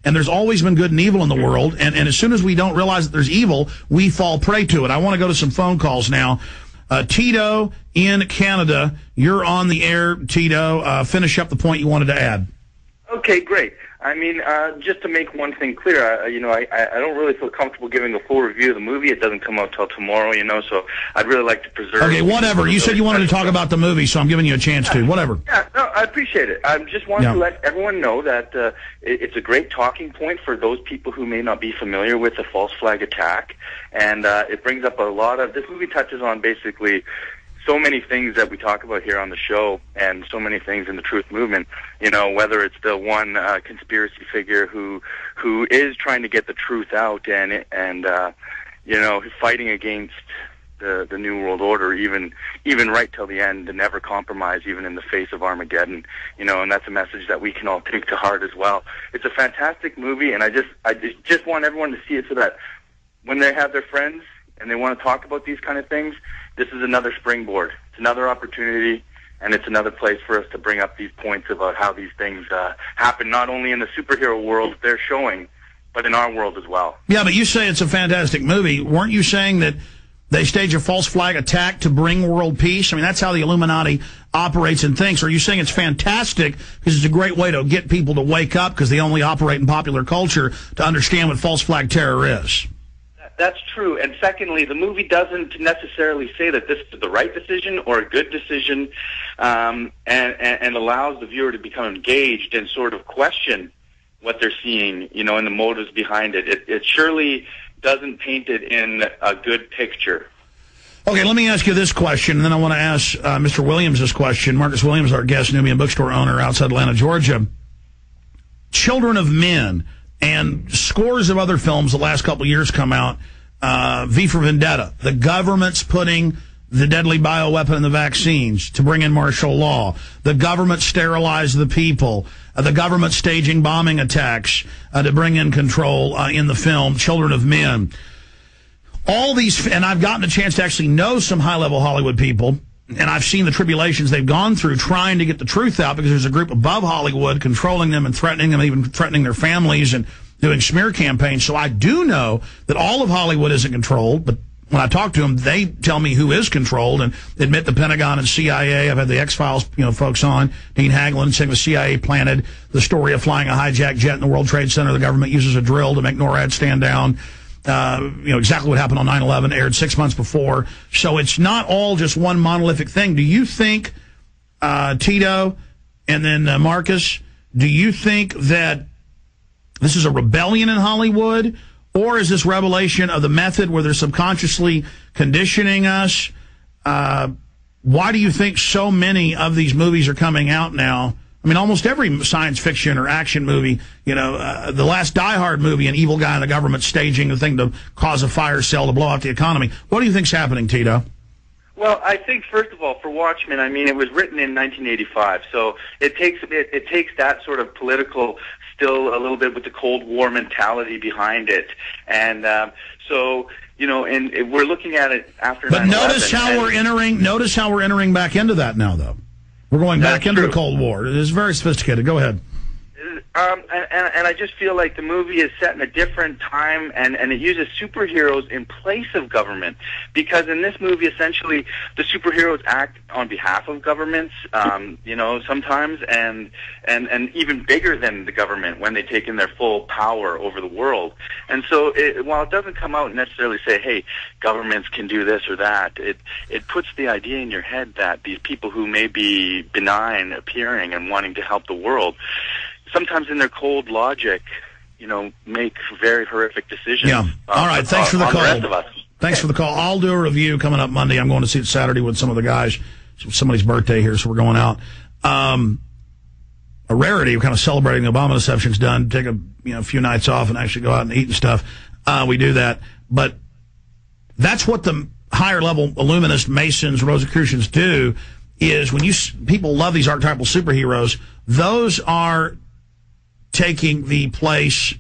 and there's always been good and evil in the world, and as soon as we don't realize that there's evil, we fall prey to it. I want to go to some phone calls now. Tito in Canada, you're on the air, Tito. Finish up the point you wanted to add. Okay, great. I mean, just to make one thing clear, I don't really feel comfortable giving a full review of the movie. It doesn't come out till tomorrow, so I'd really like to preserve... Okay, whatever. You said you wanted to talk about the movie, so I'm giving you a chance to. Whatever. Yeah, no, I appreciate it. I just wanted to let everyone know that it's a great talking point for those people who may not be familiar with the false flag attack, and it brings up a lot of... This movie touches on basically so many things that we talk about here on the show, and so many things in the truth movement, whether it's the one conspiracy figure who is trying to get the truth out and fighting against the New World Order, even right till the end, to never compromise, even in the face of Armageddon, and that's a message that we can all take to heart as well. It's a fantastic movie, and I just want everyone to see it so that when they have their friends and they want to talk about these kind of things, this is another springboard. It's another opportunity, and it's another place for us to bring up these points about how these things happen, not only in the superhero world they're showing, but in our world as well. Yeah, but you say it's a fantastic movie. Weren't you saying that they stage a false flag attack to bring world peace? I mean, that's how the Illuminati operates and thinks. Are you saying it's fantastic because it's a great way to get people to wake up because they only operate in popular culture to understand what false flag terror is? That's true. And secondly, the movie doesn't necessarily say that this is the right decision or a good decision, and allows the viewer to become engaged and sort of question what they're seeing, and the motives behind it. It surely doesn't paint it in a good picture. Okay, let me ask you this question, and then I want to ask Mr. Williams this question. Marcus Williams, our guest, Nubian bookstore owner outside Atlanta, Georgia. Children of Men and scores of other films the last couple of years come out. V for Vendetta. The government's putting the deadly bioweapon in the vaccines to bring in martial law. The government sterilized the people. The government staging bombing attacks to bring in control in the film Children of Men. All these, and I've gotten a chance to actually know some high-level Hollywood people, and I've seen the tribulations they've gone through trying to get the truth out because there's a group above Hollywood controlling them and threatening them, even threatening their families and doing smear campaigns. So I do know that all of Hollywood isn't controlled, but when I talk to them, they tell me who is controlled and admit the Pentagon and CIA. I've had the X-Files, folks on, Dean Haglund, saying the CIA planted the story of flying a hijacked jet in the World Trade Center. The government uses a drill to make NORAD stand down. Exactly what happened on 9/11 aired 6 months before. So it's not all just one monolithic thing. Do you think, Tito, and then Marcus, do you think that this is a rebellion in Hollywood, or is this revelation of the method where they're subconsciously conditioning us? Why do you think so many of these movies are coming out now? I mean, almost every science fiction or action movie, the last Die Hard movie, an evil guy in the government staging the thing to cause a fire cell to blow out the economy. What do you think's happening, Tito? Well, I think, first of all, for Watchmen, I mean, it was written in 1985, so it takes that sort of political, still a little bit with the Cold War mentality behind it, and and we're looking at it after 9/11. But notice how we're entering back into that now, though. We're going back into the Cold War. It is very sophisticated. Go ahead. And I just feel like the movie is set in a different time, and it uses superheroes in place of government, because in this movie, essentially, the superheroes act on behalf of governments, sometimes, and even bigger than the government when they take in their full power over the world. And so, while it doesn't come out and necessarily say, hey, governments can do this or that, it puts the idea in your head that these people who may be benign appearing and wanting to help the world, sometimes in their cold logic, make very horrific decisions. Yeah. All right. Thanks for the call. The rest of us. Thanks for the call. I'll do a review coming up Monday. I'm going to see it Saturday with some of the guys. It's somebody's birthday here, so we're going out. A rarity of kind of celebrating the Obama deception's done. Take a few nights off and actually go out and eat and stuff. We do that. But that's what the higher level Illuminist, Masons, Rosicrucians do, is when people love these archetypal superheroes, those are taking the place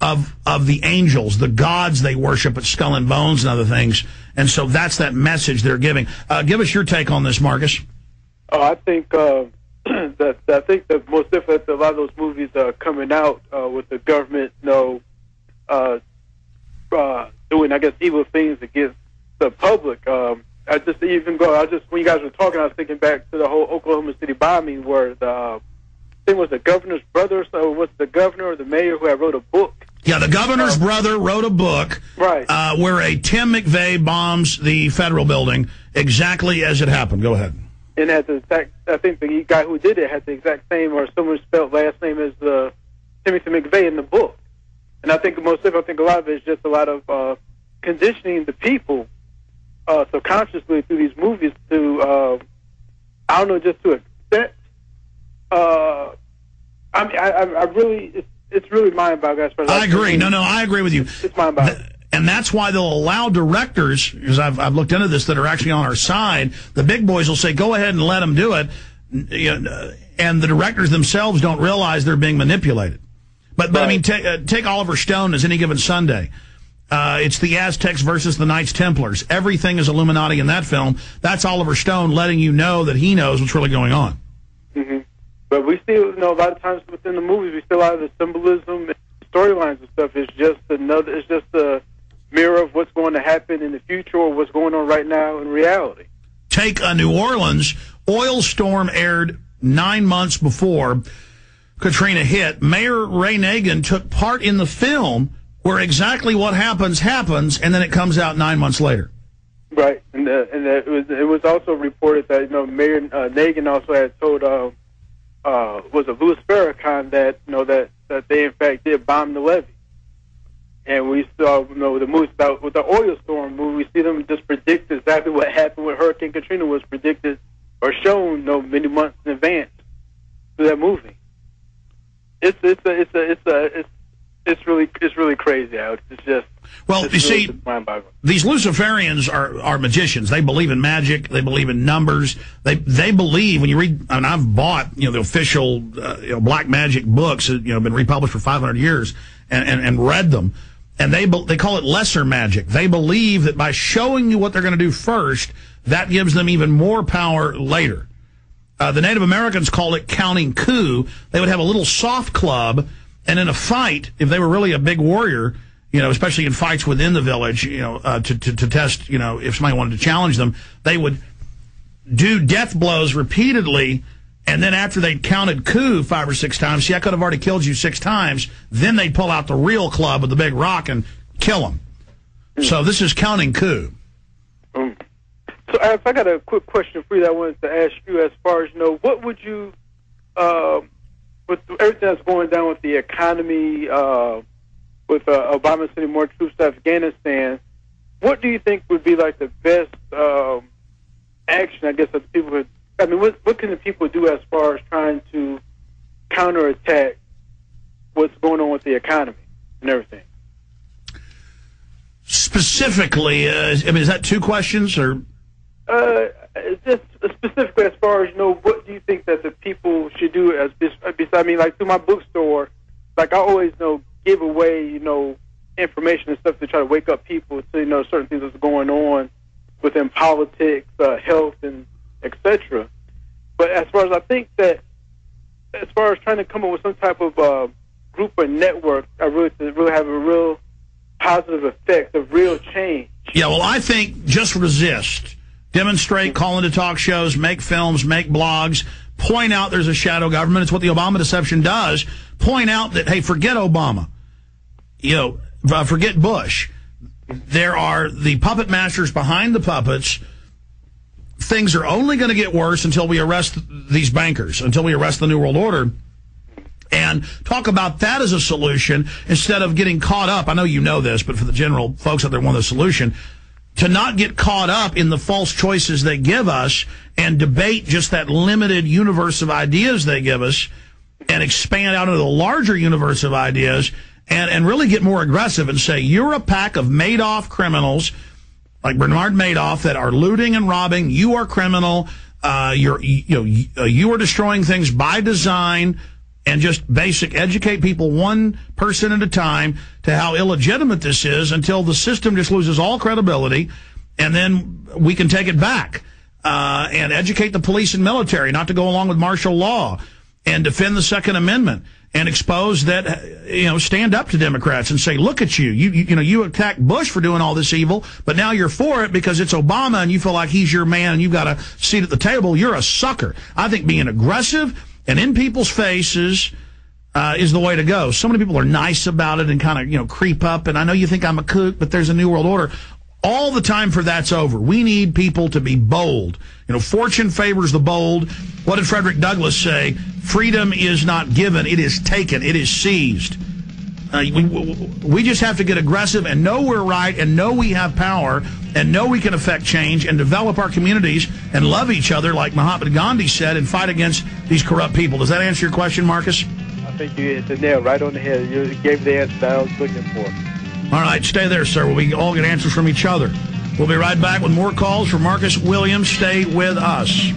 of the angels, the gods they worship at Skull and Bones and other things. And so that's that message they're giving. Give us your take on this, Marcus. I think that I think that most definitely a lot of those movies are coming out with the government, doing, I guess, evil things against the public. When you guys were talking, I was thinking back to the whole Oklahoma City bombing, where I think it was the governor's brother, so was the governor or the mayor who had wrote a book. Yeah, the governor's brother wrote a book, right, where a Tim McVeigh bombs the federal building exactly as it happened. Go ahead. And had the exact, I think the guy who did it had the exact same or similar spelled last name as Timothy McVeigh in the book. And I think a lot of it is just a lot of conditioning the people subconsciously through these movies to, just to accept. It's really mind-boggling. I agree. No, I agree with you. It's mind-boggling. And that's why they'll allow directors, because I've looked into this, that are actually on our side. The big boys will say, go ahead and let them do it. And the directors themselves don't realize they're being manipulated. But right. I mean, take Oliver Stone as Any Given Sunday. It's the Aztecs versus the Knights Templars. Everything is Illuminati in that film. That's Oliver Stone letting you know that he knows what's really going on. Mm-hmm. But we see, a lot of times within the movies, we see a lot of the symbolism and storylines and stuff. It's just a mirror of what's going to happen in the future or what's going on right now in reality. Take New Orleans. Oil storm aired 9 months before Katrina hit. Mayor Ray Nagin took part in the film where exactly what happens, and then it comes out 9 months later. Right, and it was also reported that Mayor Nagin also had told was it Louis Farrakhan that that they in fact did bomb the levee. And we saw, the movies with the oil storm movie, we see them just predict exactly what happened with Hurricane Katrina was predicted or shown, many months in advance through that movie. It's really crazy out. It's just these Luciferians are magicians. They believe in magic. They believe in numbers. They believe, when you read, and I've bought the official black magic books that been republished for 500 years and read them. And they call it lesser magic. They believe that by showing you what they're going to do first, that gives them even more power later. The Native Americans call it counting coup. They would have a little soft club, and in a fight, if they were really a big warrior, especially in fights within the village, to test, if somebody wanted to challenge them, they would do death blows repeatedly. And then after they'd counted coup 5 or 6 times, see, I could have already killed you 6 times, then they'd pull out the real club with the big rock and kill them. So this is counting coup. So if I got a quick question for you that I wanted to ask you, as far as, what would you, with everything that's going down with the economy, with Obama sending more troops to Afghanistan, what do you think would be like the best action, I guess, that people would, what can the people do as far as trying to counterattack what's going on with the economy and everything? Specifically, is that 2 questions or? Just specifically as far as, what do you think that the people should do like through my bookstore, like I always give away, information and stuff to try to wake up people to, certain things that's going on within politics, health, and etc. But as far as I think that, as far as trying to come up with some type of group or network, really have a real positive effect of real change. Yeah, well, I think just resist. Demonstrate, call into talk shows, make films, make blogs, point out there's a shadow government. It's what the Obama deception does. Point out that, hey, forget Obama. Forget Bush. There are the puppet masters behind the puppets. Things are only going to get worse until we arrest these bankers, until we arrest the New World Order. And talk about that as a solution instead of getting caught up. I know you know this, but for the general folks out there want the solution, to not get caught up in the false choices they give us and debate just that limited universe of ideas they give us and expand out into the larger universe of ideas and really get more aggressive and say, you're a pack of Madoff criminals like Bernard Madoff that are looting and robbing. You are criminal. You are destroying things by design. And just educate people one person at a time to how illegitimate this is until the system just loses all credibility, and then we can take it back. and educate the police and military not to go along with martial law, and defend the Second Amendment, and expose that, stand up to Democrats and say, look at you. You attacked Bush for doing all this evil, but now you're for it because it's Obama and you feel like he's your man and you've got a seat at the table. You're a sucker. I think being aggressive and in people's faces is the way to go. So many people are nice about it and kind of, creep up. And I know you think I'm a kook, but there's a new world order. All the time for that's over. We need people to be bold. Fortune favors the bold. What did Frederick Douglass say? Freedom is not given. It is taken. It is seized. We just have to get aggressive and know we're right and know we have power and know we can affect change and develop our communities and love each other like Mahatma Gandhi said and fight against these corrupt people. Does that answer your question, Marcus? I think you hit the nail right on the head. You gave the answer that I was looking for. All right, stay there, sir. We all get answers from each other. We'll be right back with more calls from Marcus Williams. Stay with us.